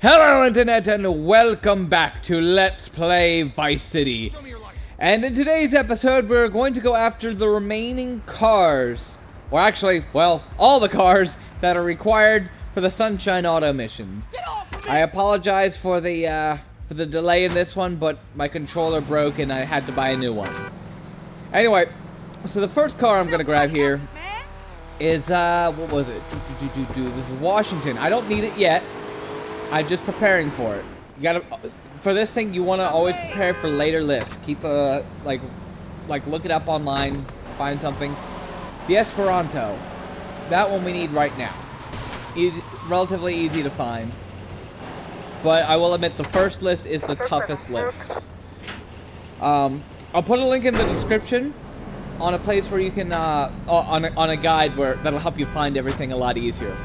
Hello Internet and welcome back to Let's Play Vice City. And in today's episode we're going to go after the remaining cars. Or actually, well, all the cars that are required for the Sunshine Auto mission. I apologize for the delay in this one, but my controller broke and I had to buy a new one. Anyway, so the first car I'm gonna grab here is what was it? This is Washington. I don't need it yet. I'm just preparing for it. You gotta, for this thing, you want to always prepare for later lists. Keep like look it up online, find something. The Esperanto, that one we need right now. Easy, relatively easy to find. But I will admit the first list is the toughest list. I'll put a link in the description on a place where you can on a guide where that'll help you find everything a lot easier,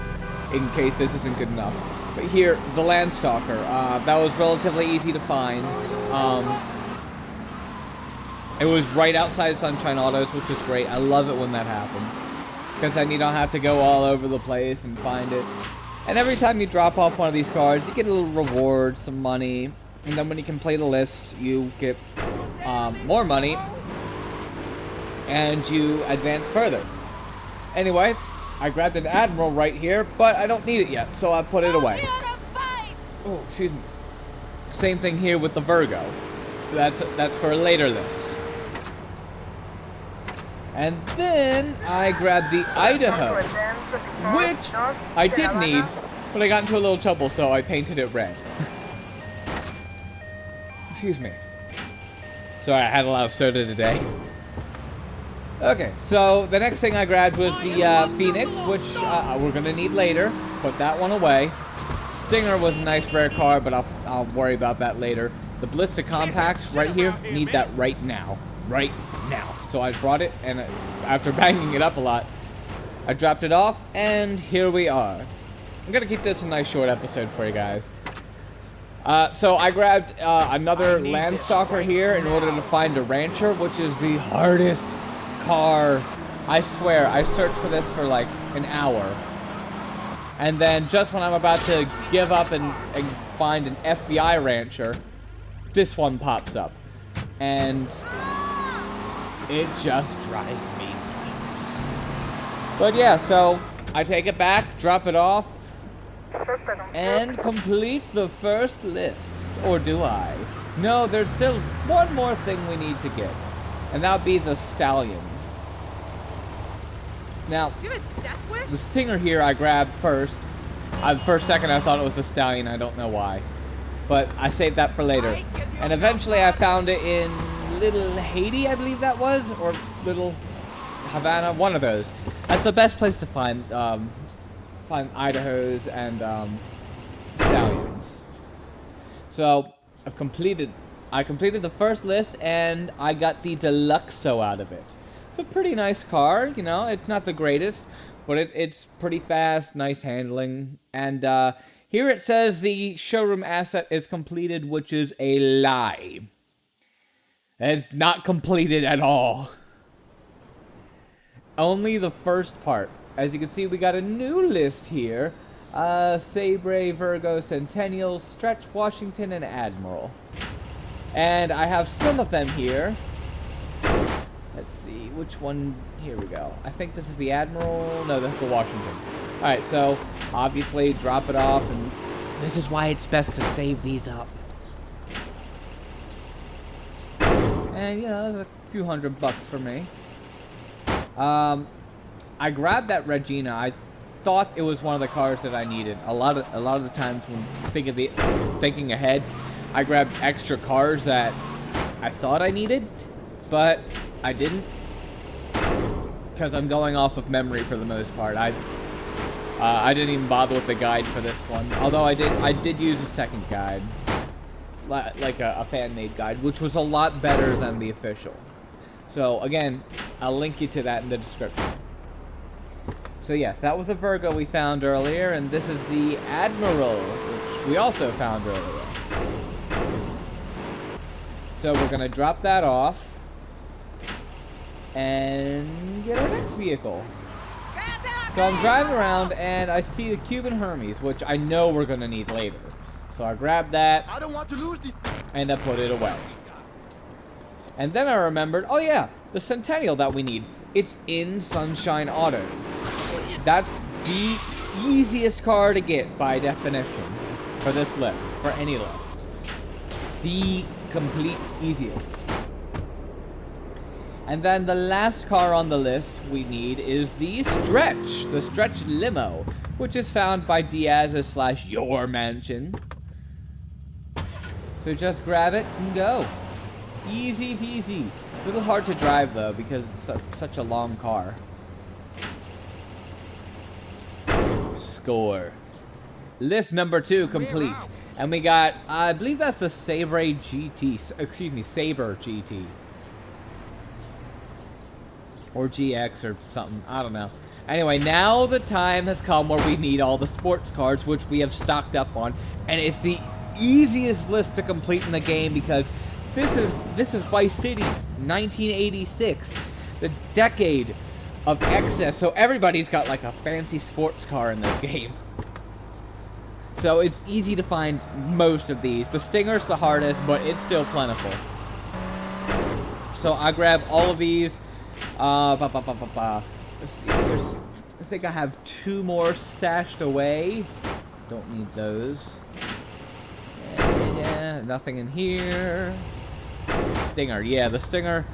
in case this isn't good enough. But here, the Landstalker, that was relatively easy to find. It was right outside Sunshine Autos, which was great. I love it when that happens, because then you don't have to go all over the place and find it. And every time you drop off one of these cars, you get a little reward, some money, and then when you complete a list, you get more money, and you advance further. Anyway, I grabbed an Admiral right here, but I don't need it yet, so I put it away. Oh, excuse me. Same thing here with the Virgo. That's for a later list. And then I grabbed the Idaho, which I did need, but I got into a little trouble, so I painted it red. Excuse me. Sorry, I had a lot of soda today. Okay, so the next thing I grabbed was the Phoenix, which we're gonna need later. Put that one away. Stinger was a nice rare car, but I'll worry about that later. The Ballista Compact right here, need that right now. Right now. So I brought it, and after banging it up a lot, I dropped it off, and here we are. I'm gonna keep this a nice short episode for you guys. So I grabbed another Landstalker here in order to find a Rancher, which is the hardest car. I swear, I searched for this for like an hour. And then just when I'm about to give up and find an FBI Rancher, this one pops up. And it just drives me nuts. But yeah, so I take it back, drop it off, and complete the first list. Or do I? No, there's still one more thing we need to get. And that would be the Stallion. Now, the Stinger here I grabbed first. For a second I thought it was the Stallion, I don't know why. But I saved that for later. And eventually I found it in Little Haiti, I believe that was, or Little Havana, one of those. That's the best place to find Idahos and Stallions. So I completed the first list, and I got the Deluxo out of it. It's a pretty nice car, you know. It's not the greatest, but it's pretty fast, nice handling. And here it says the showroom asset is completed, which is a lie. It's not completed at all. Only the first part. As you can see, we got a new list here. Sabre, Virgo, Centennial, Stretch, Washington, and Admiral. And I have some of them here. Let's see, which one? Here we go. I think this is the Admiral. No, that's the Washington. Alright, so obviously drop it off, and this is why it's best to save these up. And, you know, there's a few $100 for me. I grabbed that Regina. I thought it was one of the cars that I needed. A lot of the times when thinking ahead, I grabbed extra cars that I thought I needed, but I didn't, because I'm going off of memory for the most part. I didn't even bother with the guide for this one, although I did use a second guide, like a fan-made guide, which was a lot better than the official. So again, I'll link you to that in the description. So yes, that was the Virgo we found earlier, and this is the Admiral, which we also found earlier. So we're gonna drop that off and get our next vehicle. So I'm driving around and I see the Cuban Hermes, which I know we're gonna need later. So I grabbed that, I don't want to lose this. and I put it away. And then I remembered, oh yeah, the Centennial that we need. It's in Sunshine Autos. That's the easiest car to get by definition for this list, for any list. The complete easiest. And then the last car on the list we need is the Stretch Limo, which is found by Diaz's / your mansion. So just grab it and go. Easy peasy. A little hard to drive though because it's such a long car. Score. List number 2 complete. And we got, I believe that's the Sabre GT. Excuse me, Sabre GT. Or GX or something. I don't know. Anyway, now the time has come where we need all the sports cars, which we have stocked up on. And it's the easiest list to complete in the game because this is Vice City 1986. The decade of excess. So everybody's got like a fancy sports car in this game. So it's easy to find most of these. The Stinger's the hardest, but it's still plentiful. So I grab all of these. Let's see. I think I have 2 more stashed away. Don't need those. Yeah, nothing in here. Stinger. Yeah, the Stinger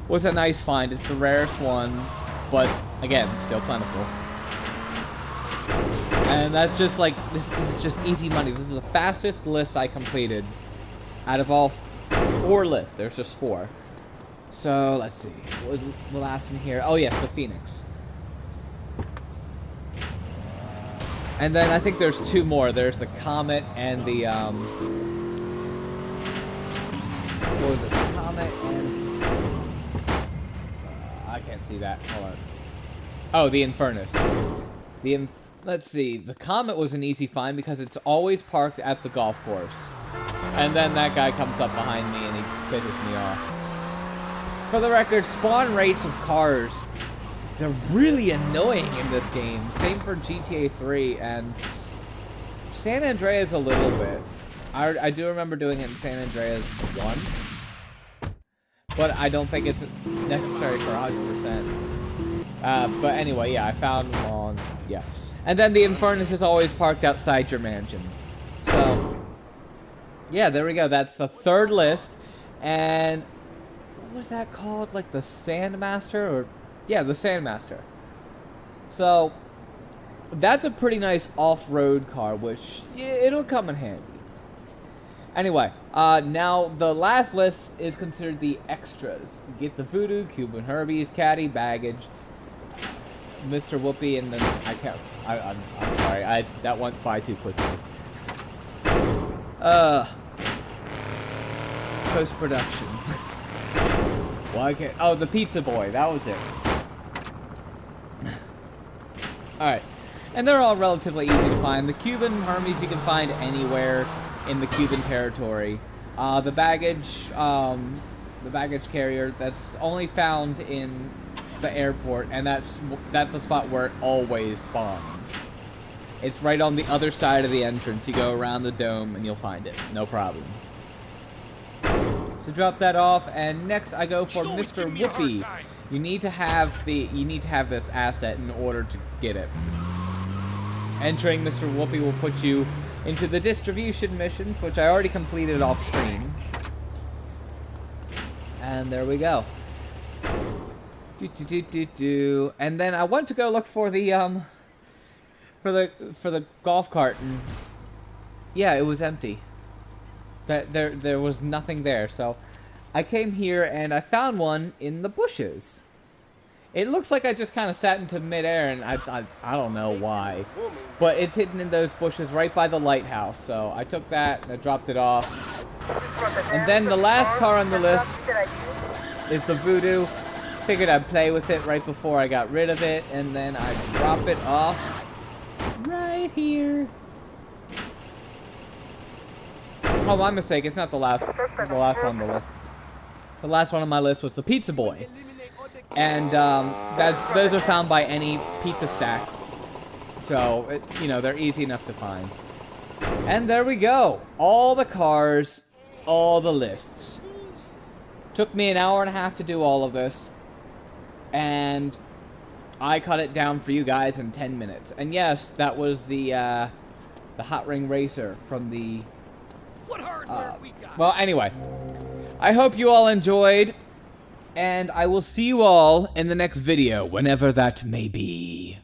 was a nice find. It's the rarest one, but again, still plentiful. And that's just like, this is just easy money. This is the fastest list I completed out of all 4 lists. There's just 4. So, let's see. What was the last in here? Oh, yes, the Phoenix. And then I think there's 2 more. There's the Comet and the, what was it? The Comet and... I can't see that. Hold on. Oh, the Infernus. Let's see. The Comet was an easy find because it's always parked at the golf course. And then that guy comes up behind me and he pisses me off. For the record, spawn rates of cars, they're really annoying in this game. Same for GTA 3 and San Andreas a little bit. I do remember doing it in San Andreas once, but I don't think it's necessary for 100%. But anyway, yeah, I found one. Yeah. And then the Infernus is always parked outside your mansion. So, yeah, there we go. That's the 3rd list. And what was that called? Like the Sandmaster? Or yeah, the Sandmaster. So, that's a pretty nice off-road car, which it'll come in handy. Anyway, now the last list is considered the extras. You get the Voodoo, Cuban Herbies, Caddy, Baggage, Mr. Whoopi, and then I'm sorry, that went by too quickly. Post-production. Well, I can't. Oh, the Pizza Boy. That was it. Alright. And they're all relatively easy to find. The Cuban Hermes you can find anywhere in the Cuban territory. The baggage carrier, that's only found in the airport, and that's a spot where it always spawns. It's right on the other side of the entrance. You go around the dome and you'll find it. No problem. So drop that off, and next I go for Mr. Whoopi. You need to have this asset in order to get it. Entering Mr. Whoopi will put you into the distribution missions, which I already completed off screen. And there we go. And then I went to go look for the for the golf cart, and yeah, it was empty. There was nothing there. So I came here and I found one in the bushes. It looks like I just kind of sat into midair, and I don't know why, but it's hidden in those bushes right by the lighthouse. So I took that and I dropped it off. And then the last car on the list is the Voodoo. Figured I'd play with it right before I got rid of it, and then I drop it off right here. Oh, my mistake. It's not the last one on the list. The last one on my list was the Pizza Boy. And those are found by any pizza stack. So, you know, they're easy enough to find. And there we go. All the cars, all the lists. Took me an hour and a half to do all of this. And I cut it down for you guys in 10 minutes. And yes, that was the Hot Ring Racer from the... What hardware we got? Well, anyway. I hope you all enjoyed. And I will see you all in the next video, whenever that may be.